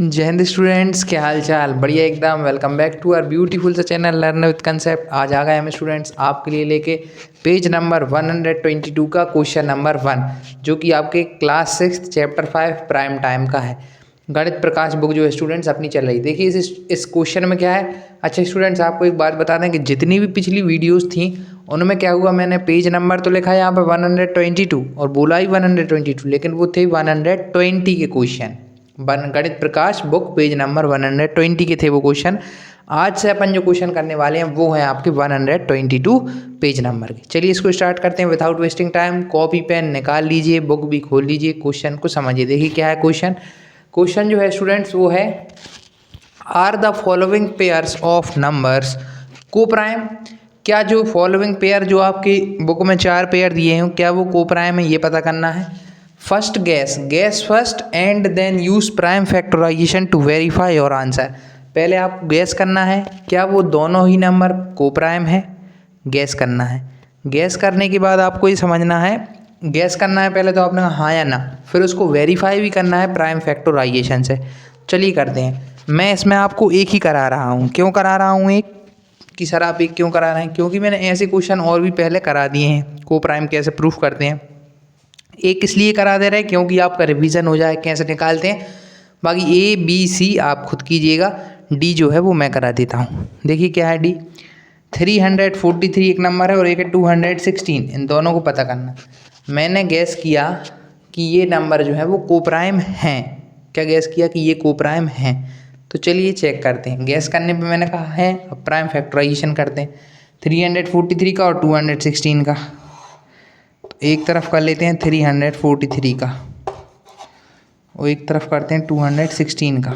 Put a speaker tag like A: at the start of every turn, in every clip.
A: जय हिंद स्टूडेंट्स, क्या हाल चाल। बढ़िया एकदम। Welcome back to our beautiful सा चैनल लर्न विद कंसेप्ट। आज आ गए हम स्टूडेंट्स आपके लिए लेके पेज नंबर 122 का क्वेश्चन नंबर 1, जो कि आपके क्लास 6 चैप्टर 5 प्राइम टाइम का है। गणित प्रकाश बुक जो है स्टूडेंट्स अपनी चल रही। देखिए इस क्वेश्चन में क्या है। अच्छा स्टूडेंट्स, आपको एक बात बता दें कि जितनी भी पिछली वीडियोज़ थी उनमें क्या हुआ, मैंने पेज नंबर तो लिखा है यहाँ पर 122 और बोला ही 122, लेकिन वो थे 120 के क्वेश्चन। गणित प्रकाश बुक पेज नंबर 120 के थे वो क्वेश्चन। आज से अपन जो क्वेश्चन करने वाले हैं वो है आपके 122 पेज नंबर के। चलिए इसको स्टार्ट करते हैं without wasting time. Copy pen निकाल लीजिए, बुक भी खोल लीजिए, क्वेश्चन को समझिए। देखिए क्या है क्वेश्चन। क्वेश्चन जो है स्टूडेंट्स वो है, are the following pairs of numbers coprime. क्या जो फॉलोइंग पेयर जो आपकी बुक में 4 पेयर दिए हैं क्या वो को प्राइम है, ये पता करना है। First guess first and then use prime factorization to verify your answer. पहले आप गैस करना है क्या वो दोनों ही नंबर को प्राइम है, गैस करना है। गैस करने के बाद आपको ये समझना है, गैस करना है पहले तो आपने हाँ या ना, फिर उसको वेरीफाई भी करना है प्राइम फैक्टराइजेशन से। चलिए करते हैं। मैं इसमें आपको एक ही करा रहा हूँ। क्यों करा रहा हूँ एक कि सर आप एक क्यों करा रहे हैं, क्योंकि मैंने ऐसे क्वेश्चन और भी पहले करा दिए हैं। को प्राइम कैसे प्रूफ करते हैं, एक इसलिए करा दे रहे हैं क्योंकि आपका रिवीजन हो जाए कैसे निकालते हैं। बाकी ए बी सी आप खुद कीजिएगा, डी जो है वो मैं करा देता हूँ। देखिए क्या है डी। 343 एक नंबर है और एक है 216। इन दोनों को पता करना। मैंने गैस किया कि ये नंबर जो है वो को प्राइम हैं। क्या गैस किया कि ये को प्राइम हैं, तो चलिए चेक करते हैं। गैस करने पे मैंने कहा है, अब प्राइम फैक्टराइजेशन करते हैं 343 का और 216 का। एक तरफ कर लेते हैं 343 का और एक तरफ करते हैं 216 का।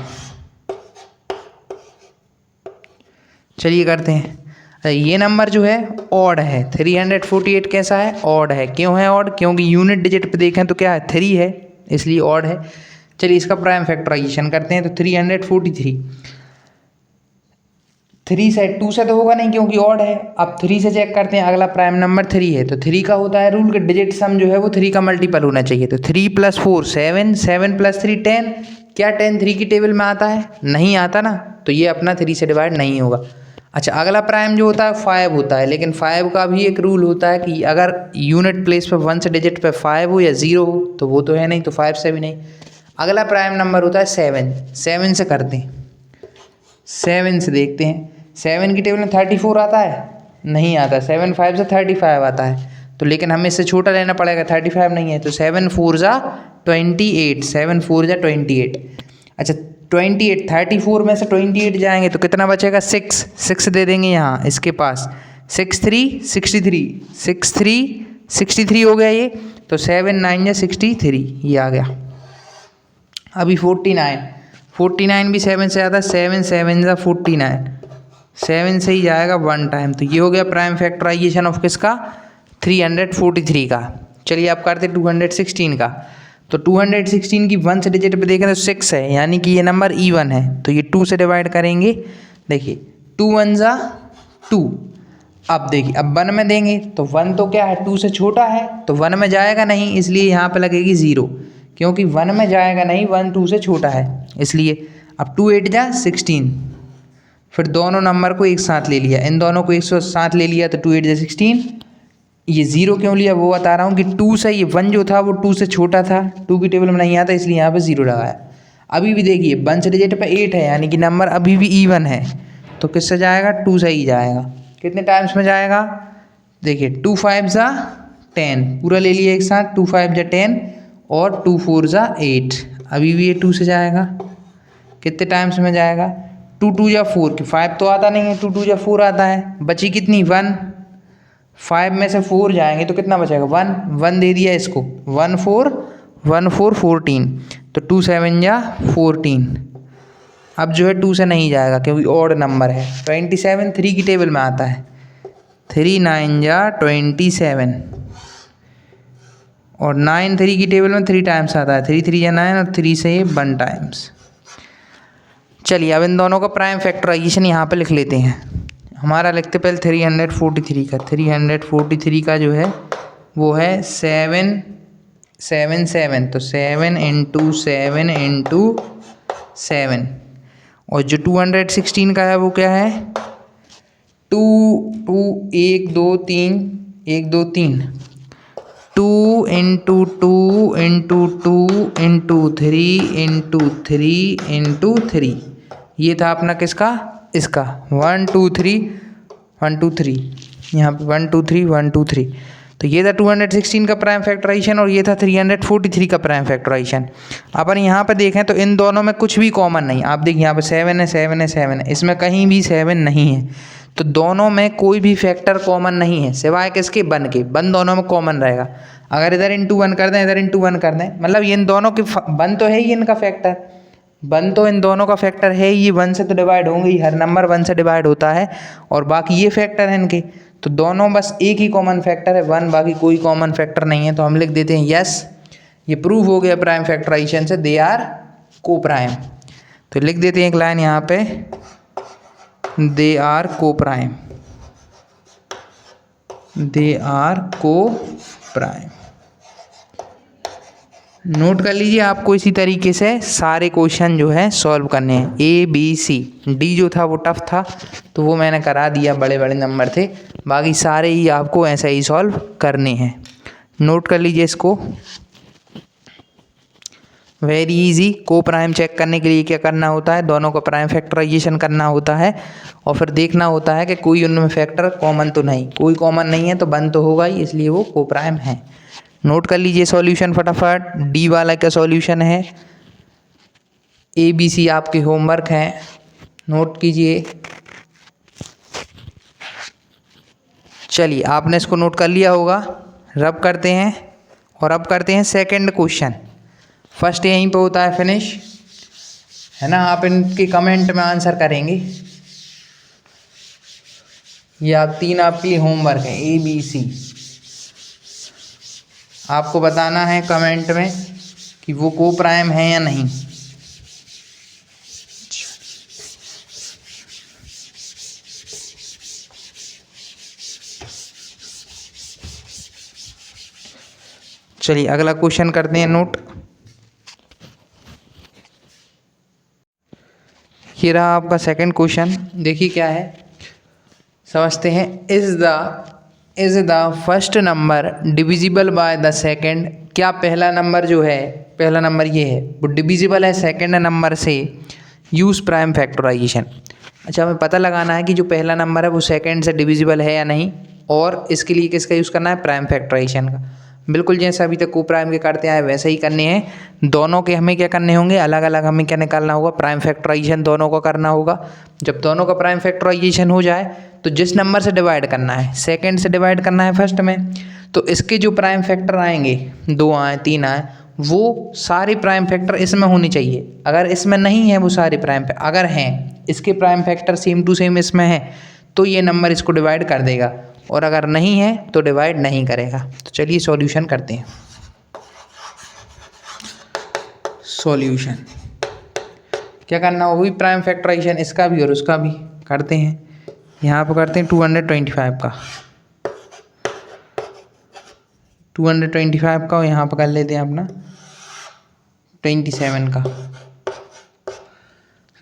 A: चलिए करते हैं। ये नंबर जो है ऑड है। 348 कैसा है, ऑड है। क्यों है ऑड, क्योंकि यूनिट डिजिट पे देखें तो क्या है 3 है, इसलिए ऑड है। चलिए इसका प्राइम फैक्टराइजेशन करते हैं। तो 343 3 से 2 से तो होगा नहीं क्योंकि ऑड है। अब 3 से चेक करते हैं। अगला प्राइम नंबर 3 है तो 3 का होता है रूल के डिजिट सम जो है वो 3 का मल्टीपल होना चाहिए। तो 3 + 4 7, 7 + 3 10। क्या 10 3 की टेबल में आता है, नहीं आता ना, तो ये अपना 3 से डिवाइड नहीं होगा। अच्छा अगला प्राइम जो होता है 5 होता है, लेकिन 5 का भी एक रूल होता है कि अगर यूनिट प्लेस पे 1 से डिजिट पे 5 हो या 0 हो, तो वो तो है नहीं, तो 5 से भी नहीं। अगला प्राइम नंबर होता है 7। 7 से करते हैं, 7 से देखते हैं। 7 की टेबल में 34 आता है, नहीं आता। 7 5 से 35 आता है, तो लेकिन हमें इससे छोटा लेना पड़ेगा, 35 नहीं है। तो 7 4 जा 28, 7 4 जा 28। अच्छा 28, 34 में से 28 जाएंगे तो कितना बचेगा, 6 दे देंगे यहाँ इसके पास। 6 3 63, 6 3 63 हो गया ये। तो 7 9 जा 63, ये आ गया। अभी 49 भी 7 से आता है। 7 7 जा 49, 7 से ही जाएगा 1 टाइम। तो ये हो गया प्राइम फैक्टराइजेशन ऑफ किसका, 343 का। चलिए आप करते 216 का। तो 216 की 1 से डिजिट पे देखें तो 6 है, यानी कि ये नंबर इवन है। तो ये 2 से डिवाइड करेंगे। देखिए 2 1 जा 2। अब देखिए अब 1 में देंगे तो 1 तो क्या है 2 से छोटा है, तो 1 में जाएगा नहीं, इसलिए यहाँ पे लगेगी 0, क्योंकि 1 में जाएगा नहीं, 1 2 से छोटा है इसलिए। अब 2 8 जा 16। फिर दोनों नंबर को एक साथ ले लिया, इन दोनों को एक साथ ले लिया तो 2 8 जा 16। ये 0 क्यों लिया वो बता रहा हूँ कि 2 से ये 1 जो था वो 2 से छोटा था, 2 की टेबल में नहीं आता, इसलिए यहाँ पे 0 लगाया। अभी भी देखिए 1 से डिजिट पे 8 है, यानी कि नंबर अभी भी इवन है, तो किससे जाएगा, 2 से ही जाएगा। कितने टाइम्स में जाएगा, देखिए 2 5 जा 10, पूरा ले लिया एक साथ। 2 5 जा 10 और 2 4 जा 8, अभी भी ये 2 से जाएगा। कितने टाइम्स में जाएगा, 2 2 जा 4, 5 तो आता नहीं है, 2 2 जा 4 आता है। बची कितनी 1, 5 में से 4 जाएंगे तो कितना बचेगा 1 दे दिया इसको। 1 4 1 4 14, तो 2 7 जा 14। अब जो है 2 से नहीं जाएगा क्योंकि ऑड नंबर है। 27 3 की टेबल में आता है, 3 9 जा 27 और 9 3 की टेबल में 3 टाइम्स आता है। 3 3 जा 9 और 3 से ये 1 टाइम्स। चलिए अब इन दोनों का प्राइम फैक्टराइजेशन यहाँ पे लिख लेते हैं। हमारा लिखते पहले 343 का। 343 का जो है वो है 7 7 7, तो 7 × 7 × 7 और जो 216 का है वो क्या है 2 2 1 2 3 1 2 3 2 into 2 into 2 into 3 into 3 into 3 ये था अपना किसका इसका 1 2 3 1 2 3 यहाँ पे 1 2 3 1 2 3 तो ये था 216 का प्राइम फैक्टराइजेशन और ये था 343 का प्राइम फैक्टराइजेशन। अपन यहाँ पे देखें तो इन दोनों में कुछ भी कॉमन नहीं। आप देखिए यहाँ पे 7 है 7 है 7 है, इसमें कहीं भी 7 नहीं है। तो दोनों में कोई भी फैक्टर कॉमन नहीं है सिवाय किसके 1 के। 1 दोनों में कॉमन रहेगा। अगर इधर इंटू 1 कर दें इधर इंटू 1 कर दें मतलब ये इन दोनों के 1 तो है ही इनका फैक्टर। 1 तो इन दोनों का फैक्टर है ये 1 से तो डिवाइड होंगे ही, हर नंबर 1 से डिवाइड होता है और बाकी ये फैक्टर है इनके। तो दोनों बस एक ही कॉमन फैक्टर है 1, बाकी कोई कॉमन फैक्टर नहीं है। तो हम लिख देते हैं यस ये प्रूव हो गया प्राइम फैक्टराइजेशन से दे आर को प्राइम। तो लिख देते हैं एक लाइन यहाँ पे दे आर को प्राइम, दे आर को प्राइम। नोट कर लीजिए आपको इसी तरीके से सारे क्वेश्चन जो है सॉल्व करने हैं। ए बी सी डी जो था वो टफ था तो वो मैंने करा दिया, बड़े बड़े नंबर थे, बाकी सारे ही आपको ऐसे ही सॉल्व करने हैं। नोट कर लीजिए इसको। Very easy. को प्राइम चेक करने के लिए क्या करना होता है, दोनों का प्राइम फैक्टराइजेशन करना होता है और फिर देखना होता है कि कोई उनमें फैक्टर कॉमन तो नहीं, कोई कॉमन नहीं है तो 1 तो होगा ही, इसलिए वो को प्राइम है। नोट कर लीजिए सॉल्यूशन फटाफट। डी वाला का सॉल्यूशन है, ए बी सी आपके होमवर्क हैं, नोट कीजिए। चलिए आपने इसको नोट कर लिया होगा। रब करते हैं और अब करते हैं सेकंड क्वेश्चन। फर्स्ट यहीं पे होता है फिनिश, है ना। आप इनके कमेंट में आंसर करेंगे। ये आप 3 आपकी होमवर्क है ए बी सी। आपको बताना है कमेंट में कि वो को प्राइम है या नहीं। चलिए अगला क्वेश्चन करते हैं नोट। ये रहा आपका सेकंड क्वेश्चन। देखिए क्या है, समझते हैं। Is the first number divisible by the second. क्या पहला नंबर जो है, पहला नंबर ये है, वो डिविजिबल है सेकंड नंबर से। Use prime factorization. अच्छा हमें पता लगाना है कि जो पहला नंबर है वो सेकंड से डिविजिबल है या नहीं, और इसके लिए किसका यूज़ करना है, प्राइम फैक्टराइजेशन का। बिल्कुल जैसे अभी तक को प्राइम के करते आए वैसे ही करने हैं। दोनों के हमें क्या करने होंगे, अलग अलग हमें क्या निकालना होगा, प्राइम फैक्टराइजेशन दोनों का करना होगा। जब दोनों का प्राइम फैक्टराइजेशन हो जाए तो जिस नंबर से डिवाइड करना है, सेकंड से डिवाइड करना है फर्स्ट में, तो इसके जो प्राइम फैक्टर आएंगे, 2 आए 3 आए, वो सारे प्राइम फैक्टर इसमें होने चाहिए। अगर इसमें नहीं है वो सारे प्राइम, अगर हैं इसके prime factor same to same इसमें है तो ये नंबर इसको डिवाइड कर देगा, और अगर नहीं है तो डिवाइड नहीं करेगा। तो चलिए सॉल्यूशन करते हैं। सॉल्यूशन क्या करना होगी, प्राइम फैक्टराइजेशन इसका भी और उसका भी करते हैं। यहाँ पर करते हैं 225 का, 225 का, और यहाँ पर कर लेते हैं अपना 27 का।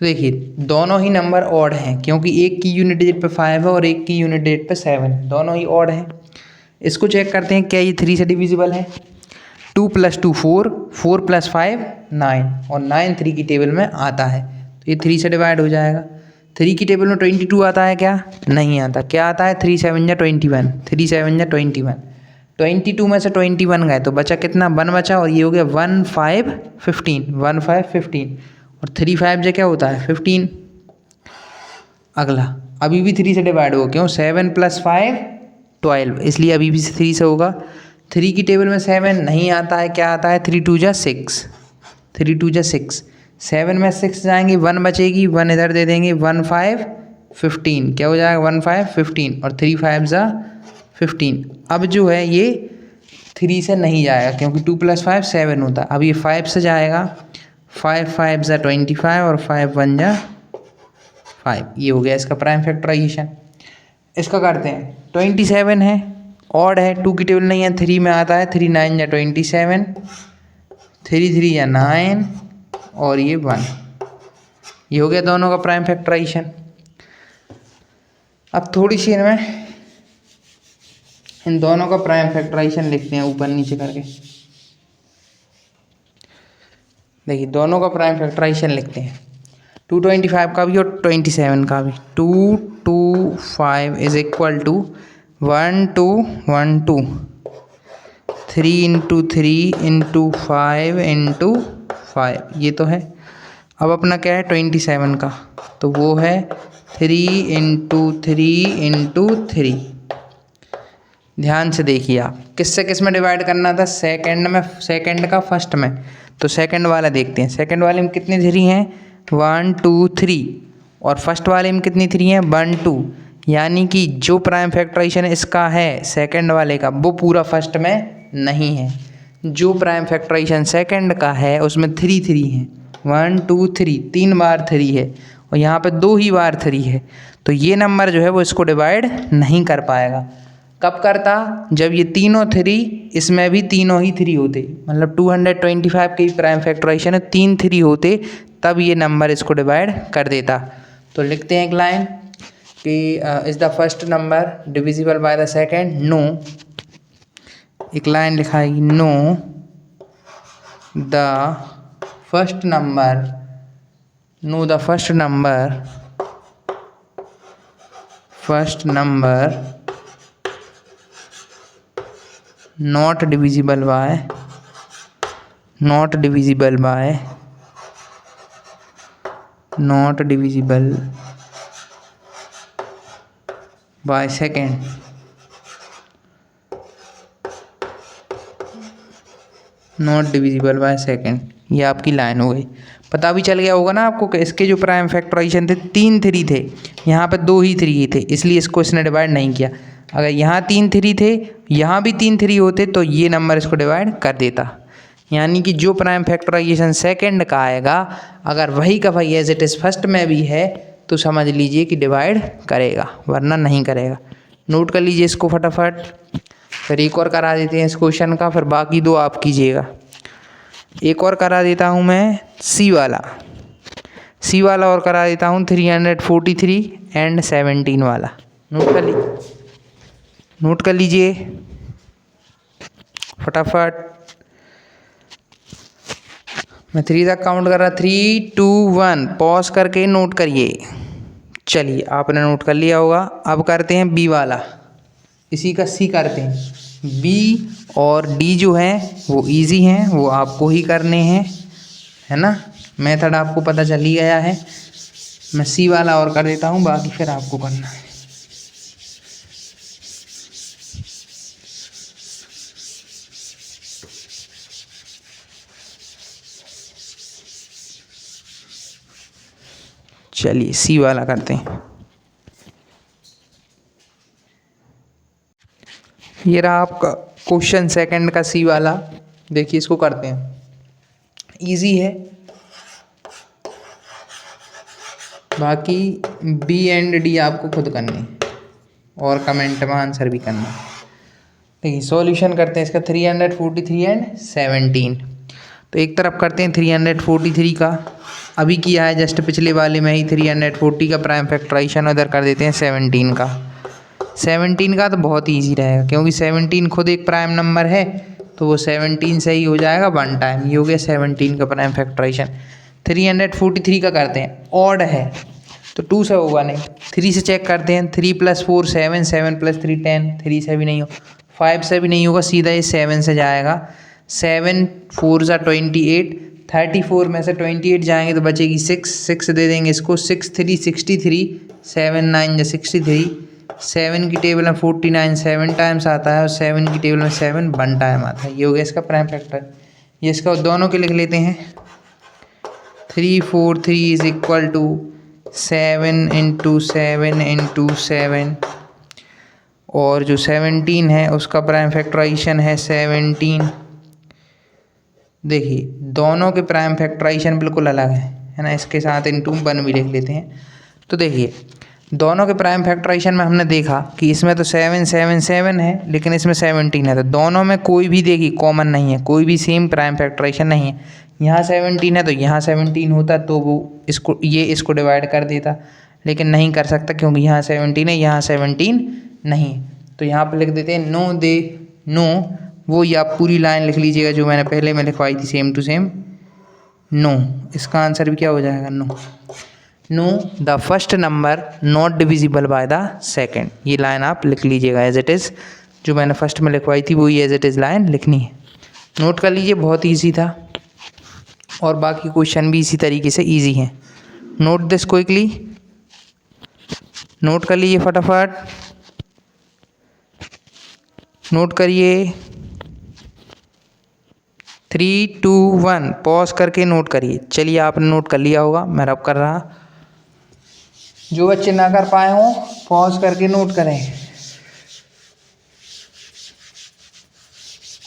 A: तो देखिए दोनों ही नंबर ऑड हैं, क्योंकि एक की यूनिट डिजिट पे 5 है और एक की यूनिट डिजिट पे 7, दोनों ही ऑड हैं। इसको चेक करते हैं क्या ये 3 से डिविजिबल है। 2 + 2 4, 4 + 5 9, और 9 3 की टेबल में आता है तो ये 3 से डिवाइड हो जाएगा। 3 की टेबल में 22 आता है क्या, नहीं आता। क्या आता है, 3 7 जा 21, 3 7 जा 21। 22 में से 21 गए तो बचा कितना, 1 बचा, और ये हो गया 1 5 15, 1 5 15, और 3 5 जो क्या होता है 15। अगला अभी भी 3 से डिवाइड होगा, क्यों, 7 + 5 12, इसलिए अभी भी 3 से होगा। 3 की टेबल में 7 नहीं आता है, क्या आता है, 3 2 जा 6, 3 2 जा 6, 7 में 6 जाएंगे, 1 बचेगी, 1 इधर दे देंगे, 1 5 15, क्या हो जाएगा 1 5 15, और 3 5 जा 15। अब जो है ये 3 से नहीं जाएगा, क्योंकि 2 + 5 7 होता है। अब ये 5 से जाएगा, 5 5 जा 25, और 5 1 जा 5। ये हो गया इसका प्राइम फैक्टराइजेशन। इसका करते हैं। 27 है, ऑड है, 2 की टेबल नहीं है, 3 में आता है, 3 9 जा 27, 3 3 या 9, और ये 1। ये हो गया दोनों का प्राइम फैक्टराइजेशन। अब थोड़ी सी इनमें इन दोनों का प्राइम फैक्टराइजेशन लिखते हैं ऊपर नीचे करके। देखिए दोनों का प्राइम फैक्टराइजेशन लिखते हैं, 225 का भी और 27 का भी। 225 is equal to 1 2 1 2 3 into 3 into 5 into 5, ये तो है। अब अपना क्या है 27 का, तो वो है 3 इंटू 3 इंटू 3। ध्यान से देखिए आप, किससे किस में डिवाइड करना था, सेकंड में, सेकंड का फर्स्ट में। तो सेकंड वाला देखते हैं, सेकंड वाले में कितनी 3 हैं, 1 2 3, और फर्स्ट वाले में कितनी 3 हैं, 1 2। यानी कि जो प्राइम फैक्टराइजेशन इसका है सेकंड वाले का, वो पूरा फर्स्ट में नहीं है। जो प्राइम फैक्टराइजेशन सेकंड का है उसमें 3 3 हैं, 1 2 3, 3 बार 3 है, और यहाँ पे 2 ही बार 3 है। तो ये नंबर जो है वो इसको डिवाइड नहीं कर पाएगा। कब करता, जब ये तीनों 3 इसमें भी तीनों ही 3 होते, मतलब 225 के प्राइम फैक्टराइजेशन 3 3 होते, तब ये नंबर इसको डिवाइड कर देता। तो लिखते हैं एक लाइन कि is the first number divisible by the second, no. एक लाइन लिखाएगी, no the first number, no the first number not divisible by second। Not divisible by second, ये आपकी लाइन हो गई। पता भी चल गया होगा ना आपको कि इसके जो प्राइम फैक्टराइजेशन थे 3 3 थे, यहाँ पे 2 ही 3 ही थे, इसलिए इसको इसने डिवाइड नहीं किया। अगर यहाँ 3 3 थे, यहाँ भी 3 3 होते, तो ये नंबर इसको डिवाइड कर देता। यानी कि जो प्राइम फैक्टराइजेशन सेकंड का आएगा, अगर वही का वही एज इट इज़ फर्स्ट में भी है, तो समझ लीजिए कि डिवाइड करेगा, वरना नहीं करेगा। नोट कर लीजिए इसको फटाफट, फिर एक और करा देते हैं इस क्वेश्चन का, फिर बाकी 2 आप कीजिएगा। एक और करा देता हूँ मैं सी वाला और करा देता हूँ 343 एंड 17 वाला। नोट कर लीजिए फटाफट। मैं 3 तक काउंट कर रहा, 3 2 1, पॉज करके नोट करिए। चलिए आपने नोट कर लिया होगा। अब करते हैं बी वाला, इसी का सी करते हैं। बी और डी जो हैं वो इजी हैं, वो आपको ही करने हैं, है ना। मेथड आपको पता चल ही गया है। मैं सी वाला और कर देता हूँ, बाकी फिर आपको करना है। चलिए सी वाला करते हैं। ये रहा आपका क्वेश्चन सेकंड का सी वाला। देखिए इसको करते हैं, इजी है। बाकी बी एंड डी आपको खुद करनी है और कमेंट में आंसर भी करना है। देखिए सॉल्यूशन करते हैं इसका 343 एंड 17। तो एक तरफ करते हैं 343 का, अभी किया है जस्ट पिछले वाले में ही 340 का प्राइम फैक्टराइजेशन, उधर कर देते हैं 17 का। 17 का तो बहुत ईजी रहेगा, क्योंकि 17 खुद एक प्राइम नंबर है, तो वो 17 से ही हो जाएगा 1 टाइम। ये हो गया 17 का प्राइम फैक्टराइजेशन। 343 का करते हैं, ऑड है तो 2 से होगा नहीं, 3 से चेक करते हैं। 3 + 4 7, 7 + 3 10, 3 से भी नहीं हो, 5 से भी नहीं होगा, सीधा ये 7 से जाएगा। 7 4 = 28, 34 में से 28 जाएंगे तो बचेगी 6 दे देंगे इसको, 6 3 63, 7 9 = 63। 7 की टेबल में 49 7 टाइम्स आता है, और 7 की टेबल में 7 1 टाइम आता है। ये हो गया इसका प्राइम फैक्टर। ये इसका दोनों के लिख लेते हैं। 343 = 7 × 7 × 7, और जो 17 है उसका प्राइम फैक्टराइजेशन है 17। देखिए दोनों के प्राइम फैक्टराइजेशन बिल्कुल अलग है ना। इसके साथ इंटू 1 भी लिख लेते हैं। तो देखिए दोनों के प्राइम फैक्टराइजेशन में हमने देखा कि इसमें तो 7 7 7 है, लेकिन इसमें 17 है, तो दोनों में कोई भी देखिए कॉमन नहीं है, कोई भी सेम प्राइम फैक्टराइजेशन नहीं है। यहाँ 17 है तो यहाँ 17 होता तो वो इसको डिवाइड कर देता, लेकिन नहीं कर सकता क्योंकि यहाँ 17 है, यहाँ 17 नहीं। तो यहाँ पर लिख देते हैं नो दे नो, वो या पूरी लाइन लिख लीजिएगा जो मैंने पहले में लिखवाई थी सेम टू सेम, नो। इसका आंसर भी क्या हो जाएगा, no. No the first number not divisible by the second, ये लाइन आप लिख लीजिएगा एज इट इज़, जो मैंने फर्स्ट में लिखवाई थी वही एज इट इज़ लाइन लिखनी है। नोट कर लीजिए, बहुत ईजी था और बाकी क्वेश्चन भी इसी तरीके से ईजी हैं। नोट दिस क्विकली, नोट कर लीजिए फटाफट, नोट करिए। 3 2 1 पॉज करके नोट करिए। चलिए आपने नोट कर लिया होगा, मैं रब कर रहा। जो बच्चे ना कर पाए हों पॉज करके नोट करें।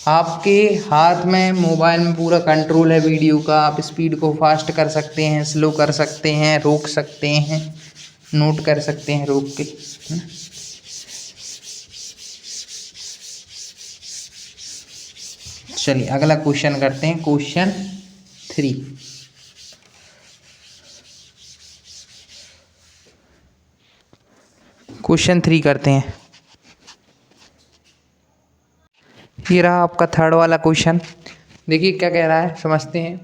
A: आपके हाथ में मोबाइल में पूरा कंट्रोल है वीडियो का, आप स्पीड को फास्ट कर सकते हैं, स्लो कर सकते हैं, रोक सकते हैं, नोट कर सकते हैं रोक के। चलिए अगला क्वेश्चन करते हैं, क्वेश्चन 3। क्वेश्चन 3 करते हैं। ये रहा आपका थर्ड वाला क्वेश्चन। देखिए क्या कह रहा है, समझते हैं।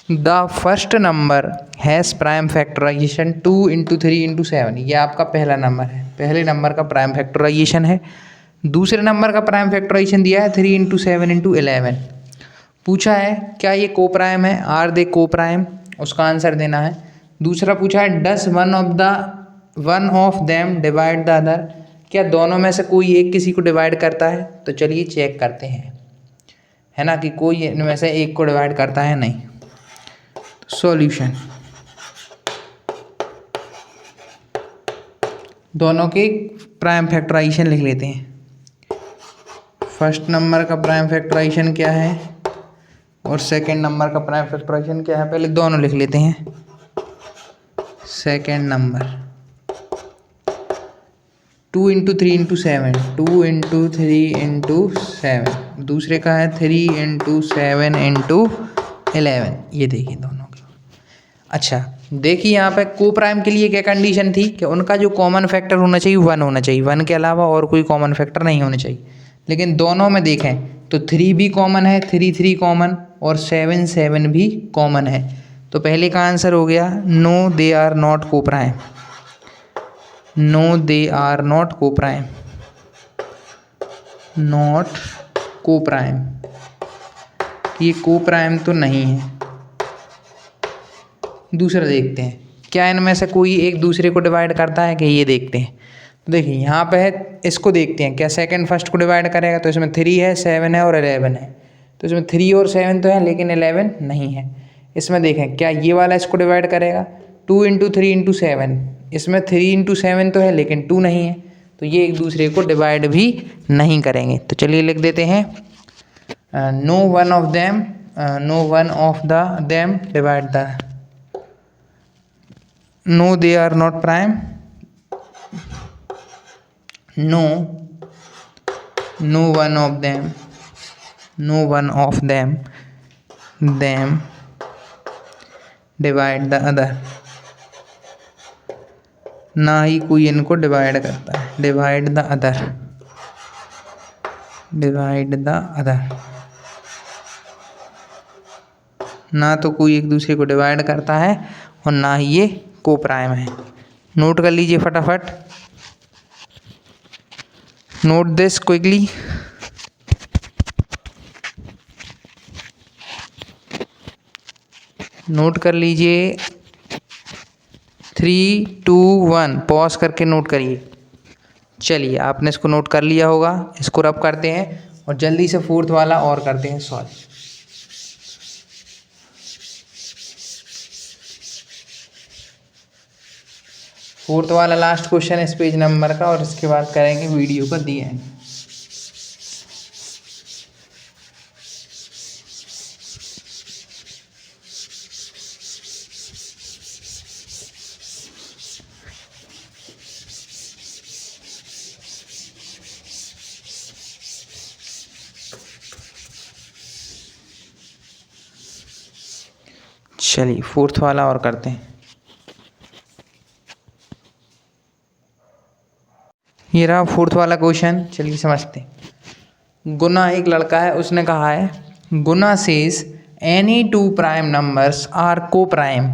A: The first number has prime factorization 2 × 3 × 7। ये आपका पहला नंबर है, पहले नंबर का प्राइम फैक्टराइजेशन है। दूसरे नंबर का प्राइम फैक्टराइजेशन दिया है 3 × 7 × 11। पूछा है क्या ये को प्राइम है, आर दे को प्राइम, उसका आंसर देना है। दूसरा पूछा है does one of them divide the other, क्या दोनों में से कोई एक किसी को डिवाइड करता है। तो चलिए चेक करते हैं, है ना, कि कोई इनमें से एक को डिवाइड करता है नहीं। सॉल्यूशन, दोनों के प्राइम फैक्टराइजेशन लिख लेते हैं। फर्स्ट नंबर का प्राइम फैक्टराइजेशन क्या है और सेकंड नंबर का प्राइम फैक्टराइजेशन क्या है, पहले दोनों लिख लेते हैं। सेकंड नंबर 2 × 3 × 7, 2 × 3 × 7, दूसरे का है 3 × 7 × 11। ये देखिए दोनों का। अच्छा देखिए यहाँ पे को प्राइम के लिए क्या कंडीशन थी कि उनका जो कॉमन फैक्टर होना चाहिए 1 होना चाहिए, 1 के अलावा और कोई कॉमन फैक्टर नहीं होने चाहिए। लेकिन दोनों में देखें तो 3 भी कॉमन है, 3 3 कॉमन और 7 7 भी कॉमन है। तो पहले का आंसर हो गया no they are not coprime, no they are not coprime, not coprime, ये को प्राइम तो नहीं है। दूसरा देखते हैं क्या इनमें से कोई एक दूसरे को डिवाइड करता है कि, ये देखते हैं। तो देखिए यहाँ पे है, इसको देखते हैं क्या सेकंड फर्स्ट को डिवाइड करेगा। तो इसमें 3 है, 7 है और 11 है। तो इसमें 3 और 7 तो है लेकिन 11 नहीं है। इसमें देखें क्या ये वाला इसको डिवाइड करेगा 2 × 3 × 7, इसमें 3 × 7 तो है लेकिन 2 नहीं है। तो ये एक दूसरे को डिवाइड भी नहीं करेंगे। तो चलिए लिख देते हैं no one of them divide the, no they are not prime, no one of them divide the other, ना ही कोई इनको डिवाइड करता है। डिवाइड द अदर, ना तो कोई एक दूसरे को डिवाइड करता है और ना ही ये को प्राइम है। नोट कर लीजिए फटाफट, नोट दिस क्विकली। नोट कर लीजिए 3 2 1 पॉज करके नोट करिए। चलिए आपने इसको नोट कर लिया होगा, इसको रब करते हैं और जल्दी से फोर्थ वाला और करते हैं सॉल्व। फोर्थ वाला लास्ट क्वेश्चन इस पेज नंबर का और इसके बाद करेंगे वीडियो का दी एंड। चलिए फोर्थ वाला और करते हैं। ये रहा फोर्थ वाला क्वेश्चन, चलिए समझते हैं। गुना एक लड़का है, उसने कहा है Guna says any two prime numbers are coprime,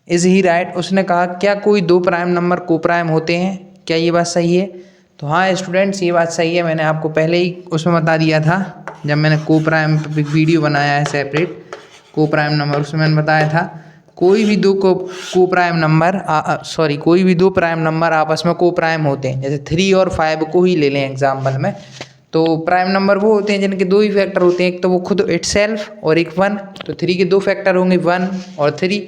A: is he right. उसने कहा क्या कोई दो प्राइम नंबर को प्राइम होते हैं, क्या ये बात सही है? तो हाँ स्टूडेंट्स, ये बात सही है। मैंने आपको पहले ही उसमें बता दिया था जब मैंने को प्राइम वीडियो बनाया है सेपरेट को प्राइम नंबर, उसमें मैंने बताया था कोई भी दो को प्राइम नंबर कोई भी दो प्राइम नंबर आपस में को प्राइम होते हैं। जैसे 3 और 5 को ही ले लें एग्जाम्पल में, तो प्राइम नंबर वो होते हैं जिनके दो ही फैक्टर होते हैं, एक तो वो खुद इटसेल्फ और एक 1। तो 3 के दो फैक्टर होंगे 1 और 3।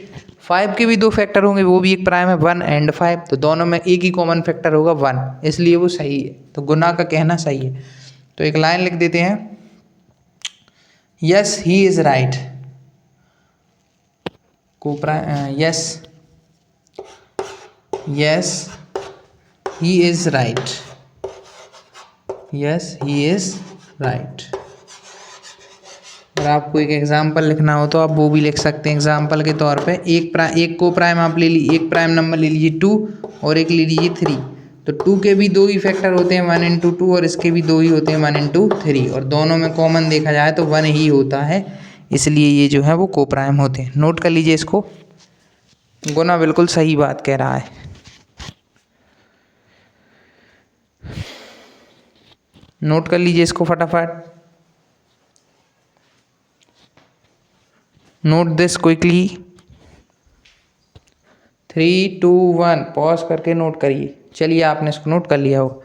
A: 5 के भी दो फैक्टर होंगे, वो भी एक प्राइम है 1 एंड 5, तो दोनों में एक ही कॉमन फैक्टर होगा 1, इसलिए वो सही है। तो गुना का कहना सही है। तो एक लाइन लिख देते हैं, yes he is right. Yes he is right. Yes he is right. अगर आपको एक एग्जाम्पल लिखना हो तो आप वो भी लिख सकते हैं एग्जाम्पल के तौर पे। एक को प्राइम आप ले लीजिए, एक प्राइम नंबर ले लीजिए 2 और एक ले लीजिए 3। तो 2 के भी दो ही फैक्टर होते हैं 1 इंटू 2 और इसके भी दो ही होते हैं 1 इंटू 3, और दोनों में कॉमन देखा जाए तो 1 ही होता है, इसलिए ये जो है वो को प्राइम होते हैं। नोट कर लीजिए इसको। गुना बिल्कुल सही बात कह रहा है। नोट कर लीजिए इसको फटाफट। Note this quickly. 3 2 1 पॉज करके नोट करिए। चलिए आपने इसको नोट कर लिया हो।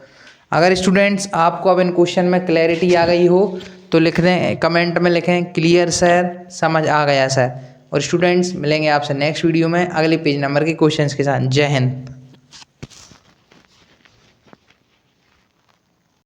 A: अगर स्टूडेंट्स आपको अब इन क्वेश्चन में क्लैरिटी आ गई हो तो लिख दें, कमेंट में लिखें क्लियर सर, समझ आ गया सर। और स्टूडेंट्स मिलेंगे आपसे नेक्स्ट वीडियो में अगले पेज नंबर के क्वेश्चंस के साथ। जय हिंद।